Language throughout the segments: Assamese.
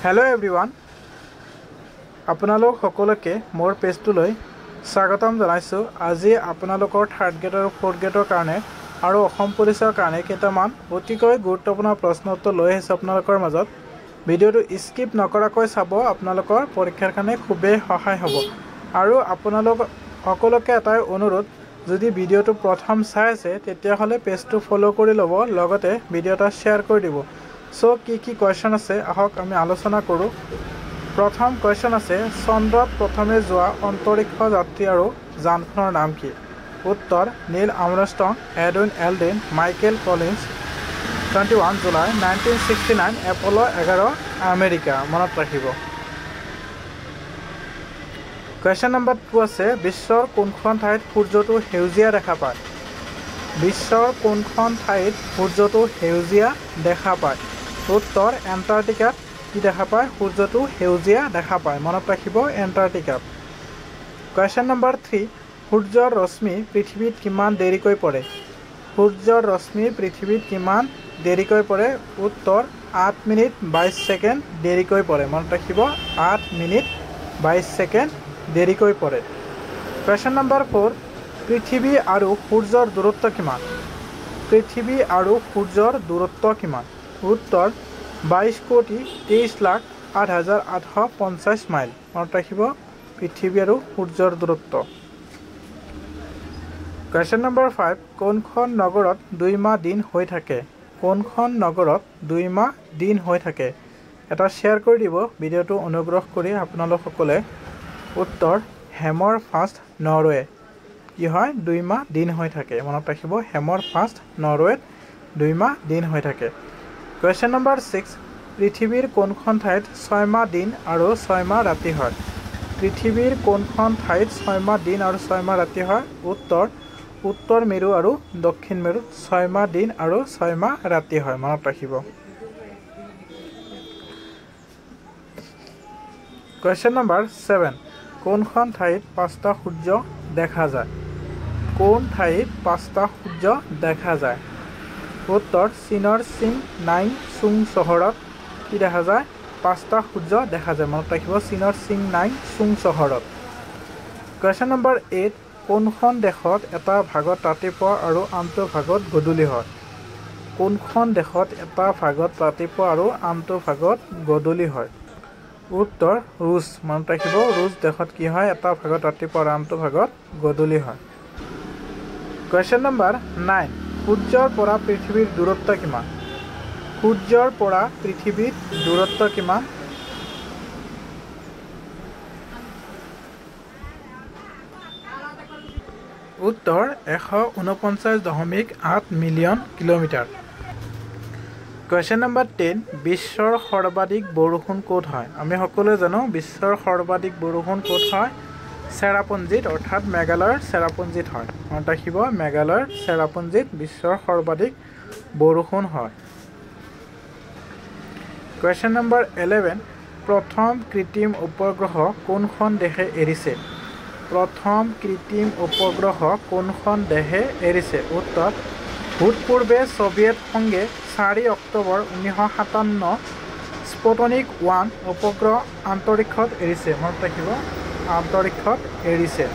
Hello everyone. আপোনালোক সকলোকে মোৰ পেজটোলৈ স্বাগতম জনাইছো। আজি আপোনালোকৰ থাৰ্ড গ্ৰেড আৰু ফৰ্থ গ্ৰেডৰ কাৰণে আৰু অসম পুলিচৰ কাৰণে কেইটামান অতিকৈ গুৰুত্বপূৰ্ণ প্ৰশ্ন উত্তৰ লৈ আহিছো আপোনালোকৰ মাজত। ভিডিঅ'টো স্কিপ নকৰাকৈ চাব, আপোনালোকৰ পৰীক্ষাৰ কাৰণে খুবেই সহায় হ'ব। আৰু আপোনালোক সকলোকে এটাই অনুৰোধ, যদি ভিডিঅ'টো প্ৰথম চাই আছে তেতিয়াহ'লে পেজটো ফলো কৰি ল'ব, লগতে ভিডিঅ'টা শ্বেয়াৰ কৰি দিব। সো কি কোৱেশ্চন আছে আহক আমি আলোচনা কৰোঁ। প্ৰথম কোৱেশ্চন আছে, চন্দ্ৰত প্ৰথমে যোৱা অন্তৰীক্ষ যাত্ৰী আৰু যানখনৰ নাম কি? উত্তৰ Neil Armstrong, Edwin aldrin, Michael Collins. 21 July 1969 Apollo 11 America, মনত ৰাখিব। কুৱেশ্যন নম্বৰ 2 আছে, বিশ্বৰ কোনখন ঠাইত সূৰ্যটো সেউজীয়া দেখা পায়? বিশ্বৰ কোনখন ঠাইত সূৰ্যটো সেউজীয়া দেখা পায়? উত্তৰ এণ্টাৰ্কটিকাত কি দেখা পায়? সূৰ্যটো সেউজীয়া দেখা পায়, মনত ৰাখিব এণ্টাৰ্কটিকাত। কুৱেশ্যন নম্বৰ 3, সূৰ্যৰ ৰশ্মি পৃথিৱীত কিমান দেৰিকৈ পৰে? সূৰ্যৰ ৰশ্মি পৃথিৱীত কিমান দেৰিকৈ পৰে? উত্তৰ 8 মিনিট 22 ছেকেণ্ড দেৰিকৈ পৰে, মনত ৰাখিব 8 মিনিট 22 ছেকেণ্ড দেৰিকৈ পৰে। কুৱেশ্যন নম্বৰ 4, পৃথিৱী আৰু সূৰ্যৰ দূৰত্ব কিমান? পৃথিৱী আৰু সূৰ্যৰ দূৰত্ব কিমান? উত্তৰ 22,23,08,850 মাইল, মনত ৰাখিব পৃথিৱী আৰু সূৰ্যৰ দূৰত্ব। কুৱেশ্যন নম্বৰ 5, কোনখন নগৰত 2 মাহ দিন হৈ থাকে? কোনখন নগৰত 2 মাহ দিন হৈ থাকে? এটা শ্বেয়াৰ কৰি দিব ভিডিঅ'টো অনুগ্ৰহ কৰি আপোনালোকসকলে। উত্তৰ হেমৰ ফাষ্ট নৰৱে। কি হয়? 2 মাহ দিন হৈ থাকে, মনত ৰাখিব হেমৰ ফাষ্ট নৰৱেত 2 মাহ দিন হৈ থাকে। কুৱেশ্যন নম্বৰ 6, পৃথিৱীৰ কোনখন ঠাইত 6 মাহ দিন আৰু 6 মাহ ৰাতি হয়? পৃথিৱীৰ কোনখন ঠাইত 6 মাহ দিন আৰু 6 মাহ ৰাতি হয়? উত্তৰ মেৰু আৰু দক্ষিণ মেৰুত 6 মাহ দিন আৰু 6 মাহ ৰাতি হয়, মনত ৰাখিব। কুৱেশ্যন নম্বৰ 7, কোনখন ঠাইত 5টা সূৰ্য দেখা যায়? কোন ঠাইত 5টা সূৰ্য দেখা যায়? উত্তৰ চীনৰ চিংনাই চুং চহৰত কি দেখা যায়? 5টা সূৰ্য দেখা যায়, মনত ৰাখিব চীনৰ চিংনাই চুং চহৰত। কুৱেশ্যন নম্বৰ 8, কোনখন দেশত এটা ভাগত ৰাতিপুৱা আৰু আনটো ভাগত গধূলি হয়? কোনখন দেশত এটা ভাগত ৰাতিপুৱা আৰু আনটো ভাগত গধূলি হয়? উত্তৰ ৰুছ, মনত ৰাখিব ৰুছ দেশত কি হয়? এটা ভাগত ৰাতিপুৱা আৰু আনটো ভাগত গধূলি হয়। কুৱেশ্যন নম্বৰ 9, সূৰ্যৰ পৰা পৃথিৱীৰ দূৰত্ব কিমান? সূৰ্যৰ পৰা পৃথিৱীৰ দূৰত্ব কিমান? উত্তৰ 149.8 মিলিয়ন কিলোমিটাৰ। কুৱেশ্যন নম্বৰ 10, বিশ্বৰ সৰ্বাধিক বৰষুণ ক'ত হয়? আমি সকলোৱে জানো বিশ্বৰ সৰ্বাধিক বৰষুণ ক'ত হয়? চেৰাপুঞ্জীত, অৰ্থাৎ মেঘালয়ৰ চেৰাপুঞ্জীত হয়, মনত ৰাখিব মেঘালয়ৰ চেৰাপুঞ্জীত বিশ্বৰ সৰ্বাধিক বৰষুণ হয়। কুৱেশ্যন নম্বৰ 11, প্ৰথম কৃত্ৰিম উপগ্ৰহ কোনখন দেশে এৰিছে? প্ৰথম কৃত্ৰিম উপগ্ৰহ কোনখন দেশে এৰিছে? উত্তৰ ভূতপূৰ্বে ছভিয়েট সংঘে 4 অক্টোবৰ 1957 স্পুটনিক 1 উপগ্ৰহ আন্তৰিক্ষত এৰিছে, মনত ৰাখিব আন্তৰিক্ষত এৰিছে।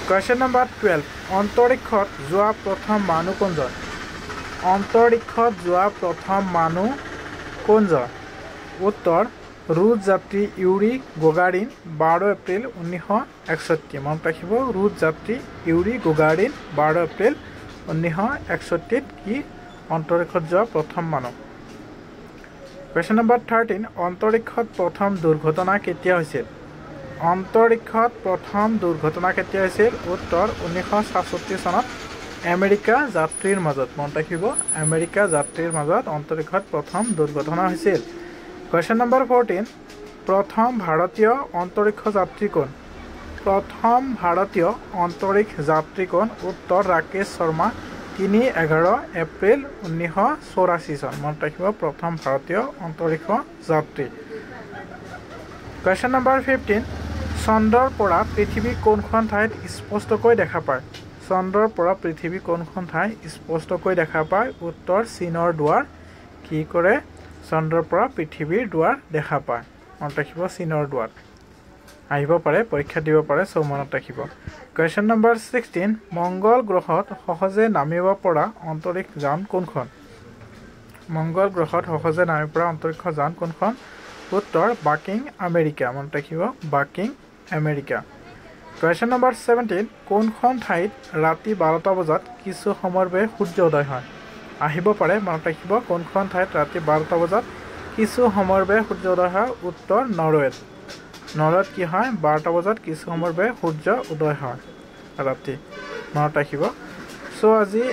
কুৱেশ্যন নম্বৰ 12, অন্তৰিক্ষত যোৱা প্ৰথম মানুহ কোনজন? অন্তৰিক্ষত যোৱা প্ৰথম মানুহ কোনজন? উত্তৰ ৰুছ যাত্ৰী ইউৰি গগাৰিন, 12 এপ্ৰিল 1961, মনত ৰাখিব ৰুছ যাত্ৰী ইউৰি গগাৰিন 12 এপ্ৰিল 1961 কি অন্তৰিক্ষত যোৱা প্ৰথম মানুহ। কুৱেশ্যন নম্বৰ 13, অন্তৰিক্ষত প্ৰথম দুৰ্ঘটনা কেতিয়া হৈছিল? অন্তৰিক্ষত প্ৰথম দুৰ্ঘটনা কেতিয়া হৈছিল? উত্তৰ 1966 চনত আমেৰিকা যাত্ৰীৰ মাজত, মনত ৰাখিব আমেৰিকা যাত্ৰীৰ মাজত অন্তৰিক্ষত প্ৰথম দুৰ্ঘটনা হৈছিল। কুৱেশ্যন নম্বৰ 14, প্ৰথম ভাৰতীয় অন্তৰিক্ষ যাত্ৰী কোন? প্ৰথম ভাৰতীয় অন্তৰিক্ষ যাত্ৰী কোন? উত্তৰ ৰাকেশ শৰ্মা, 3-11 এপ্ৰিল 1984 চন, মনত ৰাখিব প্ৰথম ভাৰতীয় অন্তৰিক্ষ যাত্ৰী। কুৱেশ্যন নম্বৰ 15, চন্দ্ৰৰ পৰা পৃথিৱী কোনখন ঠাইত স্পষ্টকৈ দেখা পায়? চন্দ্ৰৰ পৰা পৃথিৱী কোনখন ঠাই স্পষ্টকৈ দেখা পায়? উত্তৰ চীনৰ দুৱাৰ কি কৰে? চন্দ্ৰৰ পৰা পৃথিৱীৰ দুৱাৰ দেখা পায় মনত ৰাখিব চীনৰ দুৱাৰ আহিব পাৰে পৰীক্ষা দিব পাৰে সো মনত ৰাখিব কোৱেশ্চন নম্বৰ 16 মংগল গ্ৰহত সহজে নামিব পৰা অন্তৰীক্ষ যান কোনখন মংগল গ্ৰহত সহজে নামিব পৰা অন্তৰীক্ষ যান কোনখন উত্তৰ বাকিং আমেৰিকা মনত ৰাখিব বাকিং আমেৰিকা কোৱেশ্চন নম্বৰ 17 কোনখন ঠাইত ৰাতি 12টা বজাত কিছু সময়ৰ বাবে সূৰ্য উদয় হয় আহিব পাৰে মনত ৰাখিব কোনখন ঠাইত ৰাতি 12টা বজাত কিছু সময়ৰ বাবে সূৰ্য উদয় হয় উত্তৰ নৰৱেত কি হয় 12টা বজাত কিছু সময়ৰ বাবে সূৰ্য উদয় হয় ৰাতি মনত ৰাখিব সো আজি